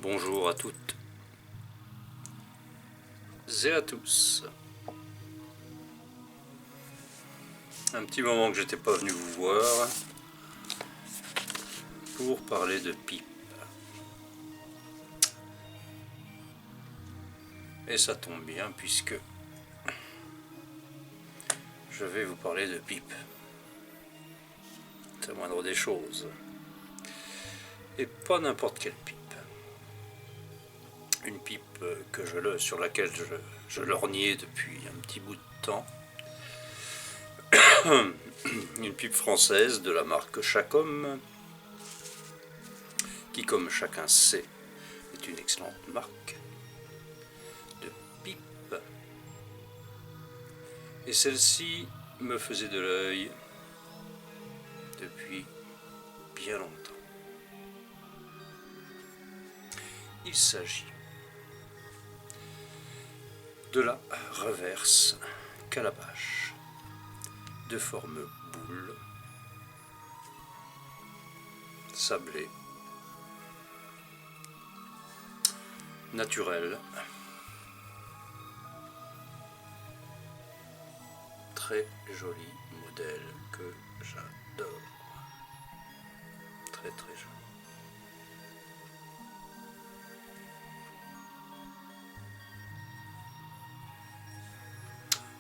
Bonjour à toutes et à tous. Un petit moment que j'étais pas venu vous voir pour parler de pipe. Et ça tombe bien puisque je vais vous parler de pipe. C'est la moindre des choses. Et pas n'importe quelle pipe. Une pipe sur laquelle je lorgnais depuis un petit bout de temps. Une pipe française de la marque Chacom, qui, comme chacun sait, est une excellente marque de pipe. Et celle-ci me faisait de l'œil depuis bien longtemps. Il s'agit de la Reverse Calabash de forme boule, sablée, naturelle, très joli modèle que j'adore, très très joli.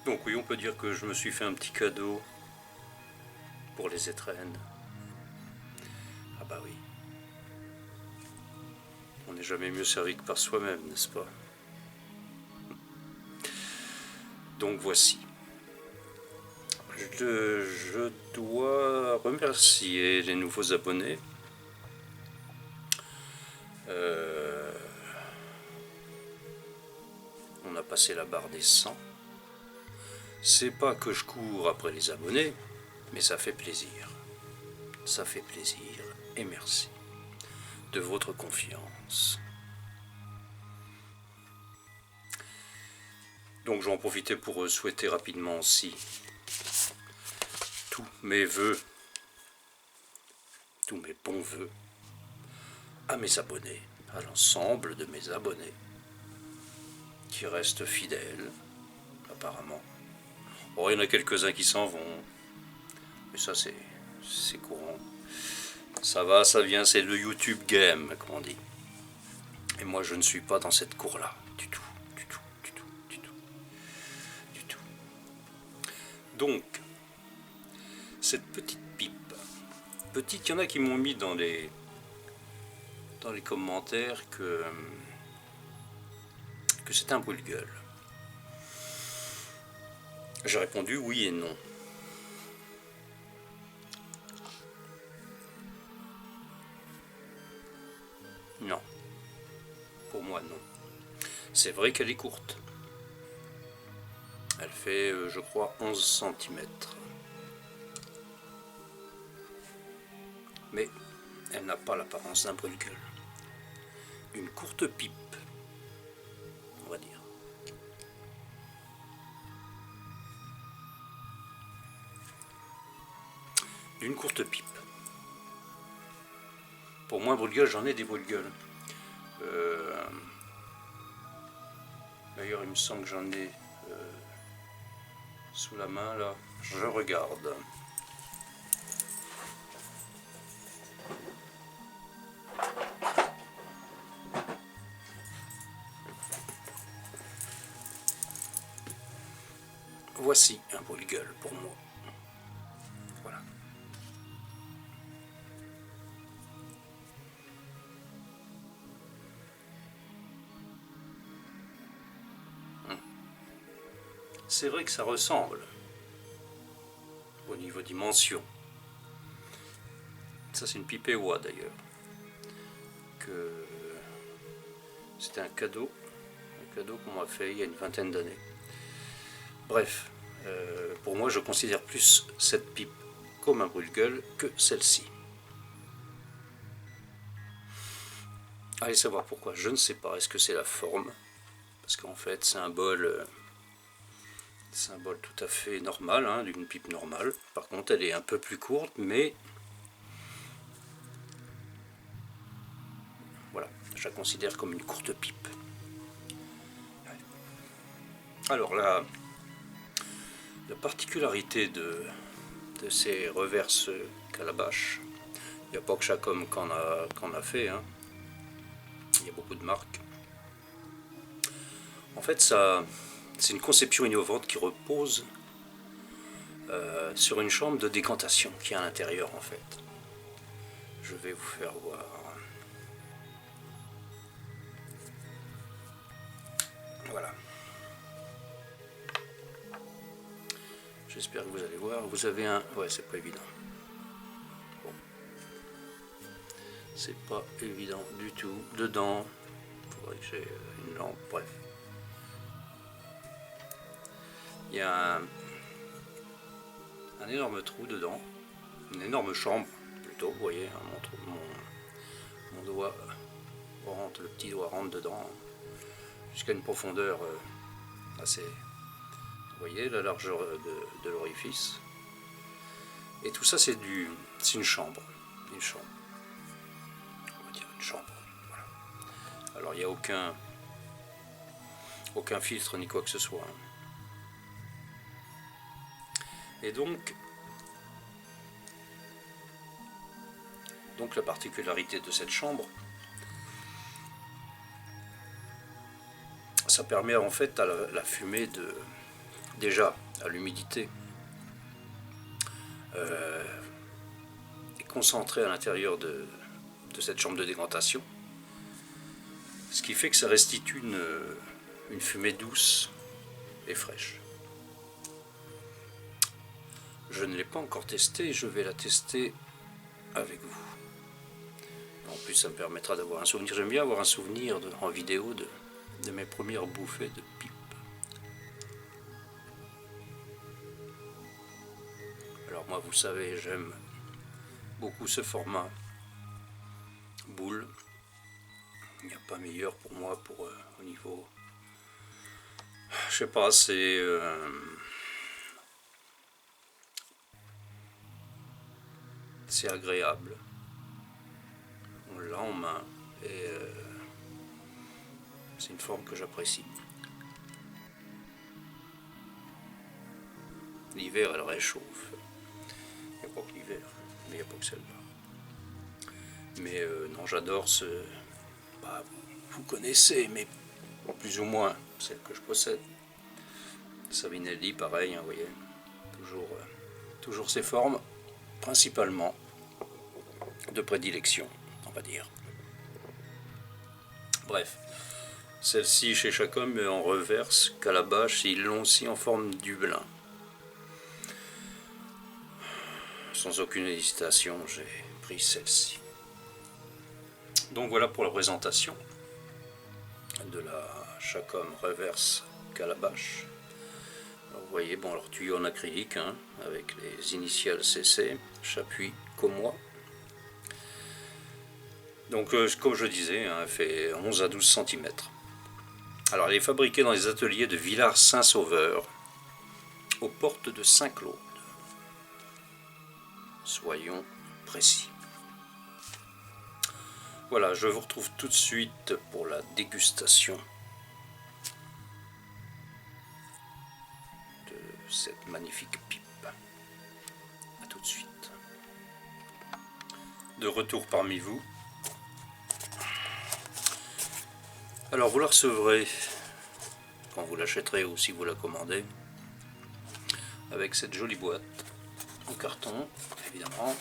Donc oui, on peut dire que je me suis fait un petit cadeau pour les étrennes. Ah bah oui. On n'est jamais mieux servi que par soi-même, n'est-ce pas? Donc voici. Je dois remercier les nouveaux abonnés. On a passé la barre des 100. C'est pas que je cours après les abonnés, mais ça fait plaisir. Ça fait plaisir et merci de votre confiance. Donc j'en profitais pour souhaiter rapidement aussi tous mes voeux, tous mes bons voeux à mes abonnés, à l'ensemble de mes abonnés qui restent fidèles, apparemment. Bon, il y en a quelques-uns qui s'en vont, mais ça c'est courant. Ça va, ça vient, c'est le YouTube game, comme on dit. Et moi je ne suis pas dans cette cour-là, du tout. Donc, cette petite pipe, petite, il y en a qui m'ont mis dans les commentaires que c'est un brûle-gueule. J'ai répondu oui et non. Non. Pour moi, non. C'est vrai qu'elle est courte. Elle fait, je crois, 11 cm. Mais elle n'a pas l'apparence d'un brûle-gueule. Une courte pipe, on va dire. Une courte pipe. Pour moi, brûle-gueule, j'en ai des brûle-gueules. D'ailleurs, il me semble que j'en ai sous la main, là. Je regarde. Voici un brûle-gueule pour moi. Voilà. C'est vrai que ça ressemble au niveau dimension. Ça, c'est une pipe Ewa d'ailleurs. C'était un cadeau qu'on m'a fait il y a une vingtaine d'années. Bref, pour moi, je considère plus cette pipe comme un brûle-gueule que celle-ci. Allez savoir pourquoi, je ne sais pas. Est-ce que c'est la forme? Parce qu'en fait, c'est un bol tout à fait normal, hein, d'une pipe normale. Par contre, elle est un peu plus courte, mais voilà, je la considère comme une courte pipe. Alors la particularité de ces reverses calabash, il n'y a pas que Chacom qu'en a fait, hein. Il y a beaucoup de marques. En fait, c'est une conception innovante qui repose sur une chambre de décantation qui est à l'intérieur, en fait. Je vais vous faire voir. Voilà. J'espère que vous allez voir. Vous avez un... Ouais, c'est pas évident. Bon. C'est pas évident du tout. Dedans, il faudrait que j'ai une lampe. Bref. Il y a un énorme trou dedans. Une énorme chambre, plutôt. Vous voyez, hein, mon doigt rentre, le petit doigt rentre dedans jusqu'à une profondeur assez... Vous voyez la largeur de l'orifice. Et tout ça, c'est une chambre. Une chambre. On va dire une chambre. Voilà. Alors, il n'y a aucun filtre ni quoi que ce soit. Et donc la particularité de cette chambre, ça permet en fait à la fumée déjà à l'humidité est concentrée à l'intérieur de cette chambre de décantation, ce qui fait que ça restitue une fumée douce et fraîche. Je ne l'ai pas encore testée, je vais la tester avec vous. En plus, ça me permettra d'avoir un souvenir. J'aime bien avoir un souvenir en vidéo de mes premières bouffées de pipe. Alors moi, vous savez, j'aime beaucoup ce format boule. Il n'y a pas meilleur pour moi au niveau... Je sais pas, c'est agréable. On l'a en main et c'est une forme que j'apprécie. L'hiver, elle réchauffe. Il n'y a pas que l'hiver, mais il n'y a pas que celle-là. Mais non, j'adore ce... Bah, vous connaissez, mais plus ou moins celle que je possède. Savinelli, pareil, hein, vous voyez. Toujours ces formes, principalement de prédilection, on va dire. Bref, celle-ci chez Chacom, mais en reverse, calabash, ils l'ont aussi en forme Dublin. Sans aucune hésitation, j'ai pris celle-ci. Donc voilà pour la présentation de la Chacom reverse calabash. Alors, vous voyez, bon, alors tuyau en acrylique, hein, avec les initiales CC, Chapuis, Commois. Donc, comme je disais, hein, elle fait 11 à 12 cm. Alors, elle est fabriquée dans les ateliers de Villars-Saint-Sauveur, aux portes de Saint-Claude. Soyons précis. Voilà, je vous retrouve tout de suite pour la dégustation de cette magnifique pipe. A tout de suite. De retour parmi vous. Alors vous la recevrez quand vous l'achèterez ou si vous la commandez avec cette jolie boîte en carton, évidemment,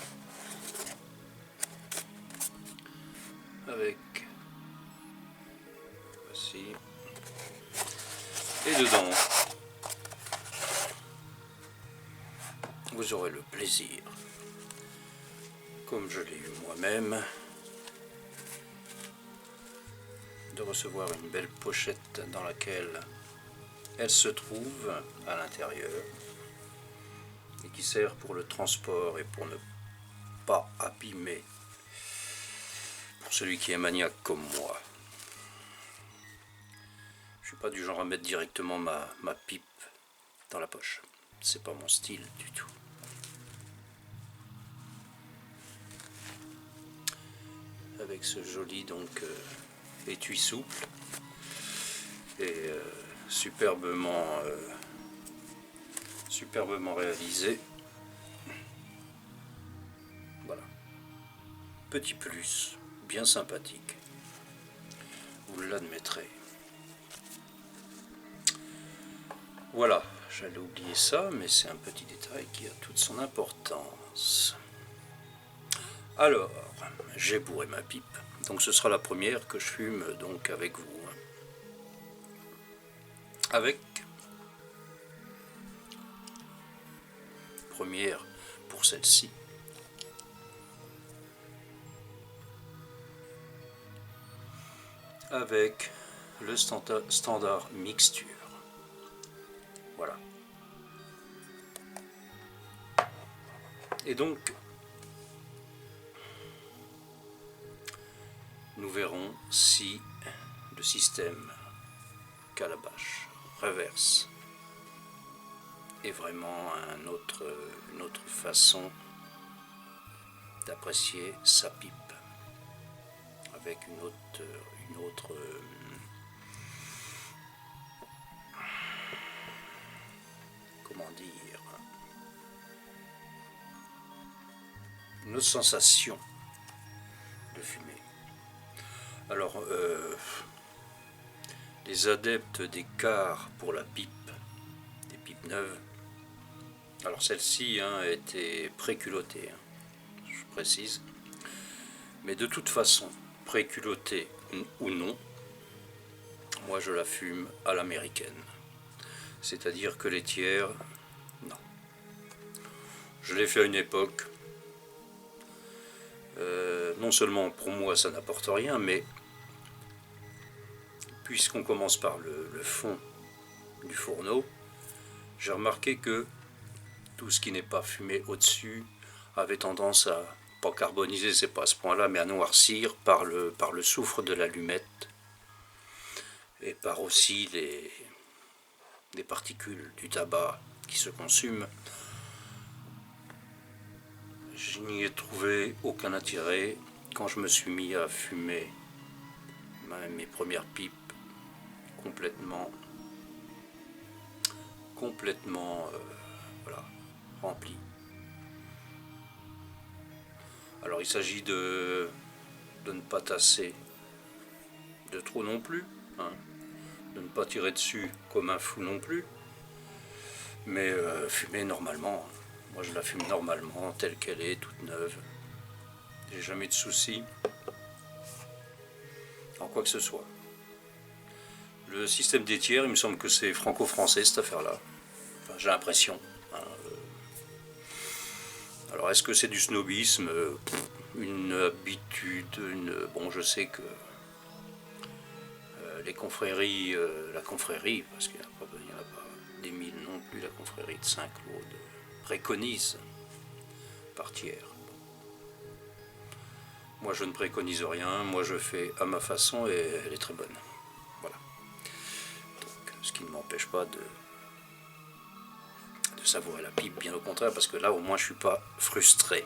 avec voici, et dedans vous aurez le plaisir, comme je l'ai eu moi-même, de recevoir une belle pochette dans laquelle elle se trouve à l'intérieur et qui sert pour le transport et pour ne pas abîmer, pour celui qui est maniaque comme moi. Je suis pas du genre à mettre directement ma pipe dans la poche, c'est pas mon style du tout. avec ce joli donc étui souple et superbement réalisé. Voilà, petit plus bien sympathique, vous l'admettrez. Voilà, j'allais oublier ça, mais c'est un petit détail qui a toute son importance. Alors, j'ai bourré ma pipe, donc ce sera la première que je fume donc avec vous. Avec première pour celle-ci. Avec le standard mixture. Voilà. Et donc, nous verrons si le système calabash reverse est vraiment une autre façon d'apprécier sa pipe, avec une autre comment dire, une autre sensation de fumer. Alors, les adeptes des quarts pour la pipe, des pipes neuves, alors celle-ci a été préculottée, je précise, mais de toute façon, préculottée ou non, moi je la fume à l'américaine. C'est-à-dire que les tiers, non. Je l'ai fait à une époque. Non seulement pour moi ça n'apporte rien, mais puisqu'on commence par le fond du fourneau, j'ai remarqué que tout ce qui n'est pas fumé au-dessus avait tendance à, pas carboniser, c'est pas à ce point-là, mais à noircir par le soufre de l'allumette et par aussi les particules du tabac qui se consument. Je n'y ai trouvé aucun intérêt quand je me suis mis à fumer mes premières pipes complètement voilà, remplies. Alors il s'agit de ne pas tasser de trop non plus, hein, de ne pas tirer dessus comme un fou non plus, mais fumer normalement. Moi je la fume normalement, telle qu'elle est, toute neuve. J'ai jamais de soucis en quoi que ce soit. Le système des tiers, il me semble que c'est franco-français cette affaire-là. Enfin, j'ai l'impression. Hein. Alors est-ce que c'est du snobisme, une habitude, bon je sais que les confréries, la confrérie, parce qu'il n'y en a pas des mille non plus, la confrérie de Saint-Claude préconise par tiers. Moi je ne préconise rien, moi je fais à ma façon et elle est très bonne. Voilà. Donc, ce qui ne m'empêche pas de savourer la pipe, bien au contraire, parce que là au moins je ne suis pas frustré.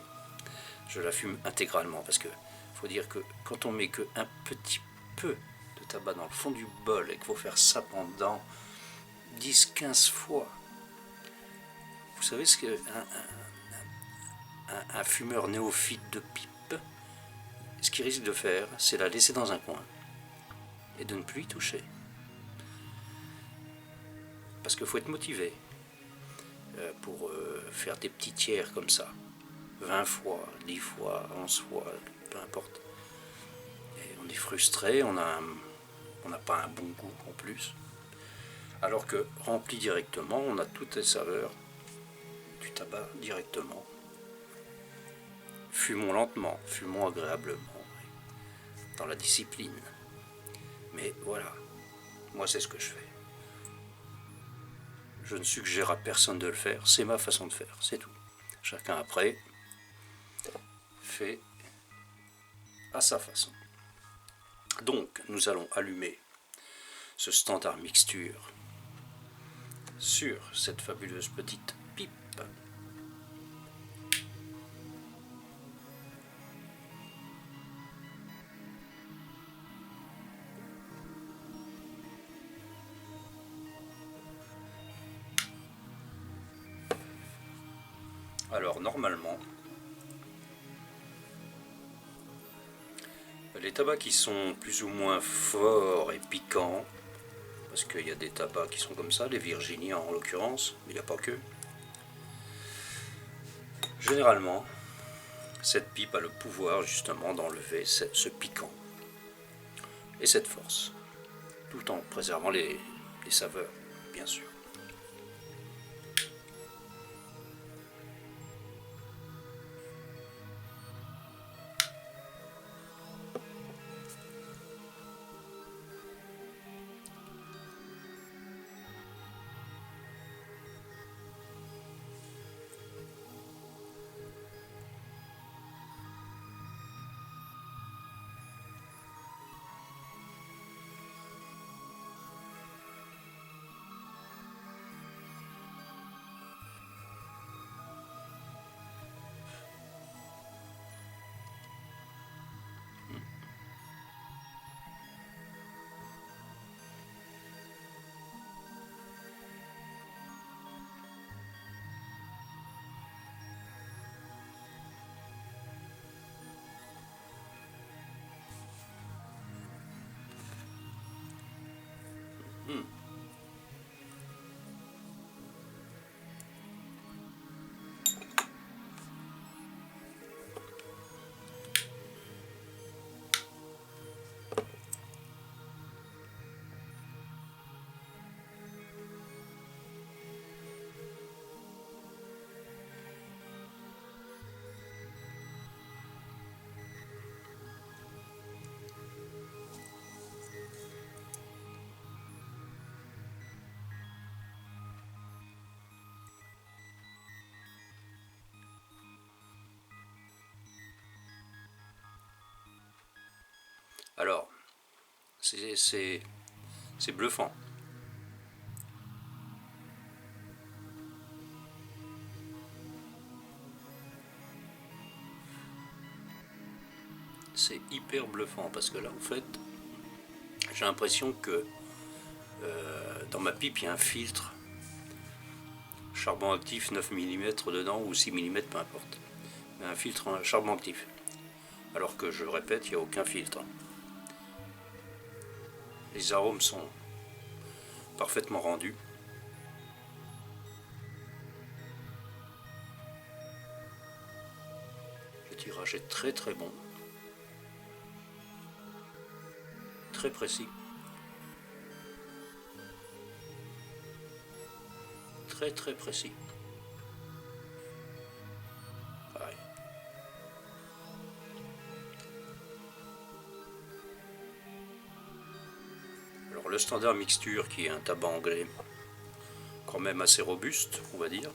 Je la fume intégralement, parce que faut dire que quand on met que un petit peu de tabac dans le fond du bol et qu'il faut faire ça pendant 10-15 fois, vous savez ce qu'un un fumeur néophyte de pipe, ce qu'il risque de faire, c'est la laisser dans un coin et de ne plus y toucher. Parce qu'il faut être motivé pour faire des petits tiers comme ça. 20 fois, 10 fois, 11 fois, peu importe. Et on est frustré, on n'a pas un bon goût en plus. Alors que rempli directement, on a toutes les saveurs du tabac directement. Fumons lentement, fumons agréablement, dans la discipline. Mais voilà, moi c'est ce que je fais. Je ne suggère à personne de le faire, c'est ma façon de faire, c'est tout. Chacun après fait à sa façon. Donc nous allons allumer ce standard mixture sur cette fabuleuse petite pipe. Alors normalement, les tabacs qui sont plus ou moins forts et piquants, parce qu'il y a des tabacs qui sont comme ça, les Virginia en l'occurrence, mais il n'y a pas que. Généralement, cette pipe a le pouvoir justement d'enlever ce piquant et cette force, tout en préservant les saveurs, bien sûr. Alors, c'est bluffant. C'est hyper bluffant parce que là, en fait, j'ai l'impression que dans ma pipe, il y a un filtre charbon actif 9 mm dedans ou 6 mm, peu importe. Mais un filtre en charbon actif. Alors que je répète, il n'y a aucun filtre. Les arômes sont parfaitement rendus. Le tirage est très très bon. Très précis. Très très précis. Pareil. Alors le standard mixture qui est un tabac anglais quand même assez robuste, on va dire.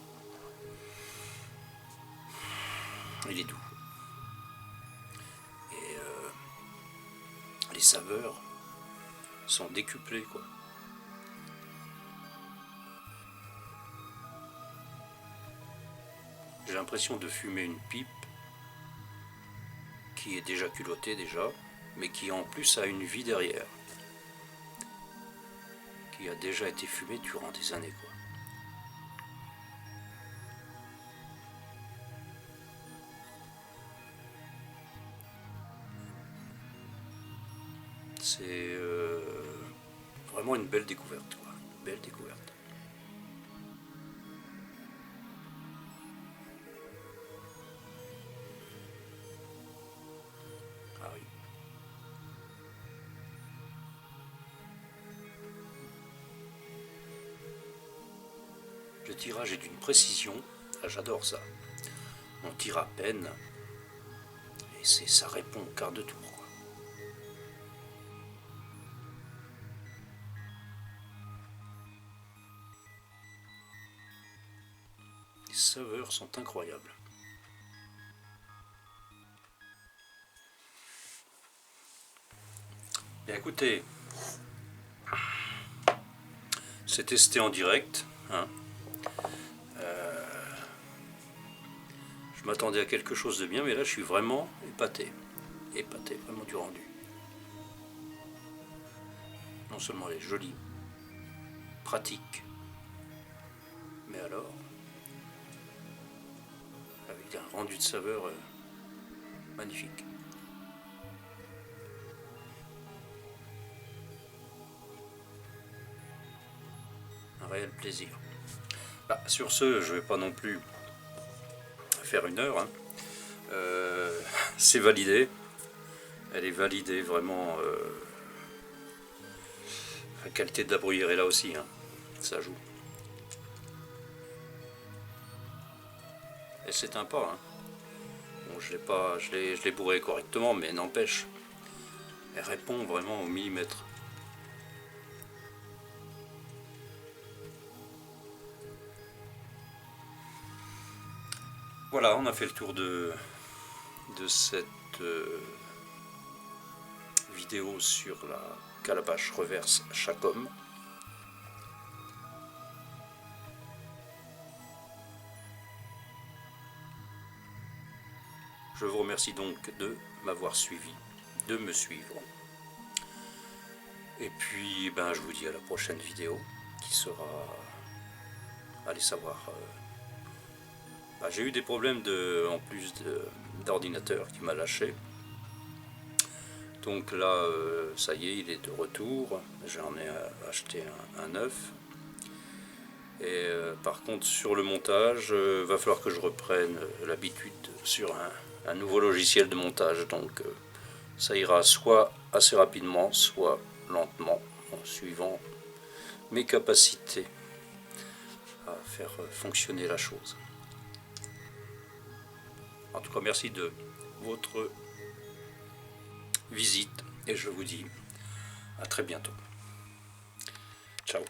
Il est doux. Et les saveurs sont décuplées, quoi. J'ai l'impression de fumer une pipe qui est déjà culottée déjà, mais qui en plus a une vie derrière, qui a déjà été fumée durant des années, quoi. C'est vraiment une belle découverte, quoi. Une belle découverte. Ah oui. Le tirage est d'une précision, ah, j'adore ça. On tire à peine et ça répond au quart de tour, quoi. Les saveurs sont incroyables. Bien écoutez, c'est testé en direct, hein. Je m'attendais à quelque chose de bien, mais là je suis vraiment épaté. Épaté, vraiment du rendu. Non seulement elle est jolie, pratique, mais alors, il y a un rendu de saveur magnifique. Un réel plaisir. Bah, sur ce, je ne vais pas non plus faire 1 heure. Hein. C'est validé. Elle est validée vraiment. La qualité de la bruyère est là aussi. Hein. Ça joue. Elle s'éteint pas. Hein. Bon, je l'ai bourré correctement, mais n'empêche, elle répond vraiment au millimètre. Voilà, on a fait le tour de cette vidéo sur la calabash reverse Chacom. Je vous remercie donc de m'avoir suivi, de me suivre. Et puis, ben, je vous dis à la prochaine vidéo qui sera... Allez savoir... Ben, j'ai eu des problèmes en plus d'ordinateur qui m'a lâché. Donc là, ça y est, il est de retour. J'en ai acheté un neuf. Et par contre, sur le montage, va falloir que je reprenne l'habitude sur un nouveau logiciel de montage. Donc ça ira soit assez rapidement, soit lentement, suivant mes capacités à faire fonctionner la chose. En tout cas, merci de votre visite et je vous dis à très bientôt. Ciao.